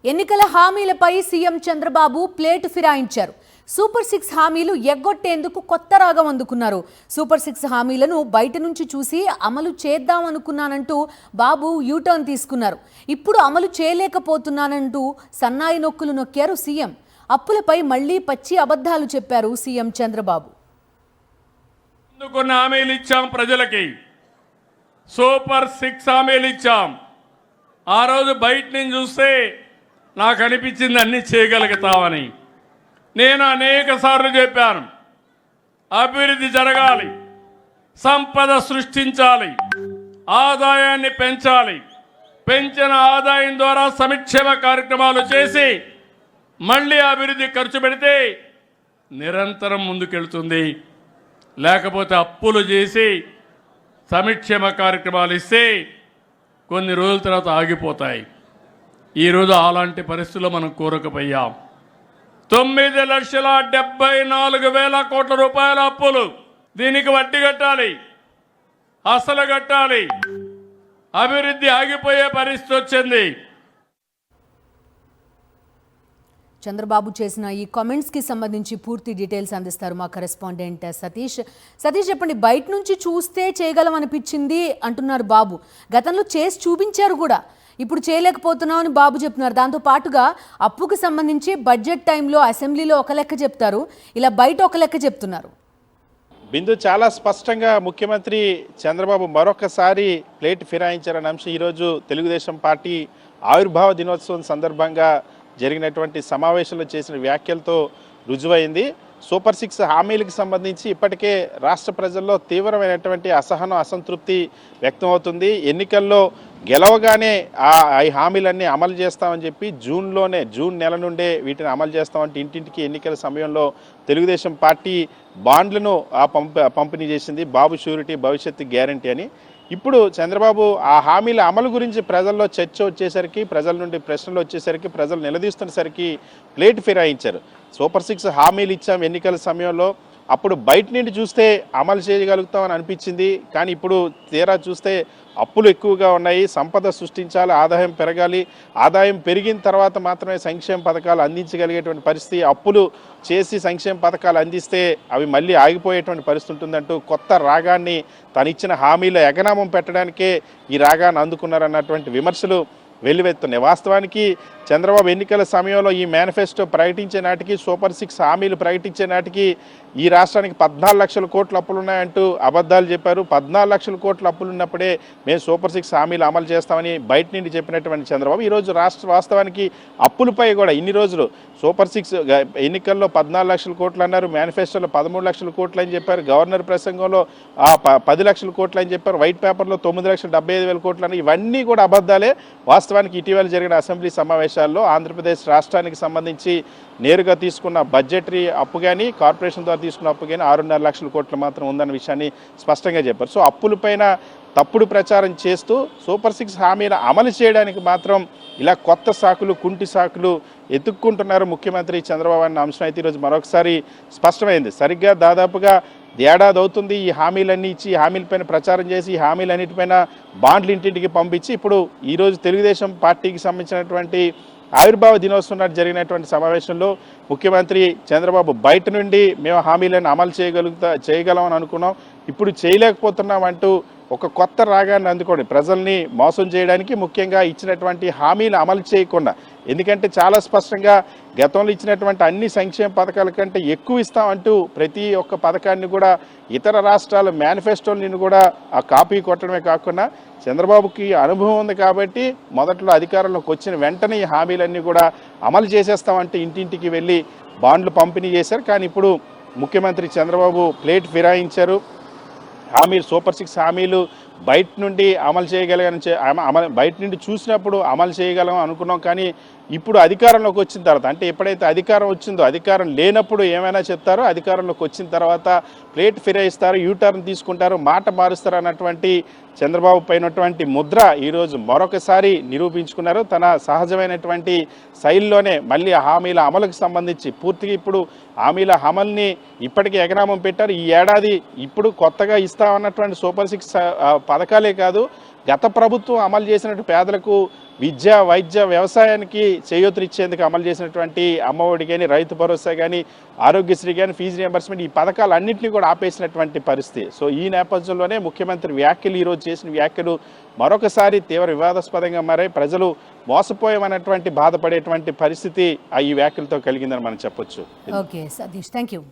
ఎన్నికల హామీలపై CM Chandrababu plate ఫిరాయించారు. Super 6 హామీలు ఎగ్గొట్టేందుకు కొత్త రాగం అందుకున్నారు. సూపర్ 6 హామీలను బయట నుంచి చూసి అమలు చేద్దామనుకున్నానంటూ బాబు యూటర్న్ తీసుకున్నారు. ఇప్పుడు అమలు చేయలేకపోతున్నానంటూ సన్నాయి నొక్కులు నొక్కారు సీఎం. అప్పులపై మళ్లీ పచ్చి అబద్ధాలు చెప్పారు సీఎం చంద్రబాబు. కొన్ని హామీలు ఇచ్చాం ప్రజలకి, సూపర్ 6 హామీలు ఇచ్చాం. ఆ రోజు బయట నుంచి చూస్తే నాకు అనిపించింది అన్నీ చేయగలుగుతామని. నేను అనేక సార్లు చెప్పాను, అభివృద్ధి జరగాలి, సంపద సృష్టించాలి, ఆదాయాన్ని పెంచాలి, పెంచిన ఆదాయం ద్వారా సంక్షేమ కార్యక్రమాలు చేసి మళ్ళీ అభివృద్ధి ఖర్చు పెడితే నిరంతరం ముందుకెళ్తుంది. లేకపోతే అప్పులు చేసి సంక్షేమ కార్యక్రమాలు ఇస్తే కొన్ని రోజుల తర్వాత ఆగిపోతాయి. ఈరోజు అలాంటి పరిస్థితుల్లో మనం కోరకపోయాం. 9,74,000 కోట్ల రూపాయల అప్పులు. దీనికి వడ్డీ కట్టాలి, అసలు కట్టాలి. అభివృద్ధి ఆగిపోయే పరిస్థితి వచ్చింది. చంద్రబాబు చేసిన ఈ కామెంట్స్కి సంబంధించి పూర్తి డీటెయిల్స్ అందిస్తారు మా కరెస్పాండెంట్ సతీష్. చెప్పండి, బయట నుంచి చూస్తే చేయగలం అనిపించింది అంటున్నారు బాబు. గతంలో చేసి చూపించారు కూడా, ఇప్పుడు చేయలేకపోతున్నామని బాబు చెప్తున్నారు. దాంతో పాటుగా అప్పుకు సంబంధించి బడ్జెట్ టైంలో అసెంబ్లీలో ఒక లెక్క చెప్తారు, ఇలా బయట ఒక లెక్క చెప్తున్నారు. బిందు, చాలా స్పష్టంగా ముఖ్యమంత్రి చంద్రబాబు మరొకసారి ప్లేట్ ఫిరాయించారన్న అంశం ఈరోజు తెలుగుదేశం పార్టీ ఆవిర్భావ దినోత్సవం సందర్భంగా జరిగినటువంటి సమావేశంలో చేసిన వ్యాఖ్యలతో రుజువైంది. సూపర్ 6 హామీలకు సంబంధించి ఇప్పటికే రాష్ట్ర ప్రజల్లో తీవ్రమైనటువంటి అసహనం, అసంతృప్తి వ్యక్తమవుతుంది. ఎన్నికల్లో గెలవగానే ఈ హామీలన్నీ అమలు చేస్తామని చెప్పి జూన్ నెల నుండే వీటిని అమలు చేస్తామంటే ఇంటింటికి ఎన్నికల సమయంలో తెలుగుదేశం పార్టీ బాండ్లను పంపిణీ చేసింది. బాబు షూరిటీ భవిష్యత్తు గ్యారంటీ అని. ఇప్పుడు చంద్రబాబు ఆ హామీల అమలు గురించి ప్రజల్లో చర్చ వచ్చేసరికి, ప్రజల నుండి ప్రశ్నలు వచ్చేసరికి, ప్రజలు నిలదీస్తున్నసరికి ప్లేట్ ఫిరాయించారు. సూపర్ 6 హామీలు ఇచ్చాం ఎన్నికల సమయంలో, అప్పుడు బయట నుండి చూస్తే అమలు చేయగలుగుతామని అనిపించింది. కానీ ఇప్పుడు తీరా చూస్తే అప్పులు ఎక్కువగా ఉన్నాయి, సంపద సృష్టించాలి, ఆదాయం పెరగాలి, ఆదాయం పెరిగిన తర్వాత మాత్రమే సంక్షేమ పథకాలు అందించగలిగేటువంటి పరిస్థితి, అప్పులు చేసి సంక్షేమ పథకాలు అందిస్తే అవి మళ్ళీ ఆగిపోయేటువంటి పరిస్థితి ఉంటుందంటూ కొత్త రాగాన్ని తనిచ్చిన హామీల ఎగనామం పెట్టడానికే ఈ రాగాన్ని అందుకున్నారన్నటువంటి విమర్శలు వెల్లువెత్తున్నాయి. వాస్తవానికి చంద్రబాబు ఎన్నికల సమయంలో ఈ మేనిఫెస్టో ప్రకటించే నాటికి, సూపర్ 6 హామీలు ప్రకటించే నాటికి ఈ రాష్ట్రానికి 14 లక్షల కోట్ల అప్పులున్నాయంటూ అబద్ధాలు చెప్పారు. 14 లక్షల కోట్ల అప్పులు ఉన్నప్పుడే మేము సూపర్ 6 హామీలు అమలు చేస్తామని బయట నుండి చెప్పినటువంటి చంద్రబాబు ఈరోజు వాస్తవానికి అప్పులపై కూడా ఇన్ని రోజులు సూపర్ 6 ఎన్నికల్లో 14 లక్షల కోట్లు అన్నారు, మేనిఫెస్టోలో 13 లక్షల కోట్లు అని చెప్పారు, గవర్నర్ ప్రసంగంలో 10 లక్షల కోట్లు అని చెప్పారు, వైట్ పేపర్లో 9,75,000 కోట్లు అని. ఇవన్నీ కూడా అబద్ధాలే. వాస్తవానికి ఇటీవల జరిగిన అసెంబ్లీ సమావేశాల్లో ఆంధ్రప్రదేశ్ రాష్ట్రానికి సంబంధించి నేరుగా తీసుకున్న బడ్జెటరీ అప్పు కానీ, కార్పొరేషన్ ద్వారా తీసుకున్న అప్పు కానీ 6.5 లక్షల కోట్లు మాత్రం ఉందన్న విషయాన్ని స్పష్టంగా చెప్పారు. సో అప్పులపైన తప్పుడు ప్రచారం చేస్తూ సూపర్ 6 హామీల అమలు చేయడానికి మాత్రం ఇలా కొత్త సాకులు, కుంటి సాకులు ఎత్తుక్కుంటున్నారు ముఖ్యమంత్రి చంద్రబాబు అన్న అంశం అయితే ఈరోజు మరొకసారి స్పష్టమైంది. సరిగ్గా దాదాపుగా ఏడాది అవుతుంది ఈ హామీలన్నీ ఇచ్చి, ఈ హామీలపైన ప్రచారం చేసి, ఈ హామీలన్నిటిపైన బాండ్లు ఇంటింటికి పంపించి, ఇప్పుడు ఈరోజు తెలుగుదేశం పార్టీకి సంబంధించినటువంటి ఆవిర్భావ దినోత్సవం నాటి జరిగినటువంటి సమావేశంలో ముఖ్యమంత్రి చంద్రబాబు బయట నుండి మేము హామీలను అమలు చేయగలమని అనుకున్నాం, ఇప్పుడు చేయలేకపోతున్నాం అంటూ ఒక కొత్త రాగాన్ని అందుకోండి ప్రజల్ని మోసం చేయడానికి, ముఖ్యంగా ఇచ్చినటువంటి హామీలు అమలు చేయకుండా. ఎందుకంటే చాలా స్పష్టంగా గతంలో ఇచ్చినటువంటి అన్ని సంక్షేమ పథకాల కంటే ఎక్కువ ఇస్తామంటూ ప్రతి ఒక్క పథకాన్ని కూడా ఇతర రాష్ట్రాల మేనిఫెస్టోలను కూడా ఆ కాపీ కొట్టడమే కాకుండా చంద్రబాబుకి అనుభవం ఉంది కాబట్టి మొదట్లో అధికారంలోకి వచ్చిన వెంటనే ఈ హామీలన్నీ కూడా అమలు చేసేస్తామంటే ఇంటింటికి వెళ్ళి బాండ్లు పంపిణీ చేశారు. కానీ ఇప్పుడు ముఖ్యమంత్రి చంద్రబాబు ప్లేట్ ఫిరాయించారు. హామీలు సూపర్ 6 హామీలు బయట నుండి అమలు బయట నుండి చూసినప్పుడు అమలు చేయగలం అనుకున్నాం. కానీ ఇప్పుడు అధికారంలోకి వచ్చిన తర్వాత, అంటే ఎప్పుడైతే అధికారం వచ్చిందో, అధికారం లేనప్పుడు ఏమైనా చెప్తారో, అధికారంలోకి వచ్చిన తర్వాత ప్లేట్ ఫిరాయిస్తారు, యూటర్న్ తీసుకుంటారు, మాట మారుస్తారు అన్నటువంటి చంద్రబాబు పైనటువంటి ముద్ర ఈరోజు మరొకసారి నిరూపించుకున్నారు. తన సహజమైనటువంటి శైలిలోనే మళ్ళీ హామీల అమలుకు సంబంధించి పూర్తిగా ఇప్పుడు హామీల అమలుని ఇప్పటికీ ఎగనామం పెట్టారు. ఈ ఏడాది ఇప్పుడు కొత్తగా ఇస్తామన్నటువంటి సూపర్ 6 పథకాలే కాదు, గత ప్రభుత్వం అమలు చేసినట్టు పేదలకు విద్య వైద్య వ్యవసాయానికి చేయూతనిచ్చేందుకు అమలు చేసినటువంటి అమ్మఒడి కానీ రైతు భరోసా కానీ ఆరోగ్యశ్రీ కానీ ఫీజు రియంబర్స్మెంట్ ఈ పథకాలన్నింటినీ కూడా ఆపేసినటువంటి పరిస్థితి. సో ఈ నేపథ్యంలోనే ముఖ్యమంత్రి వ్యాఖ్యలు ఈరోజు చేసిన వ్యాఖ్యలు మరొకసారి తీవ్ర వివాదాస్పదంగా మారాయి. ప్రజలు మోసపోయామన్నటువంటి బాధపడేటువంటి పరిస్థితి ఈ వ్యాఖ్యలతో కలిగిందని మనం చెప్పొచ్చు. Okay Satish, thank you.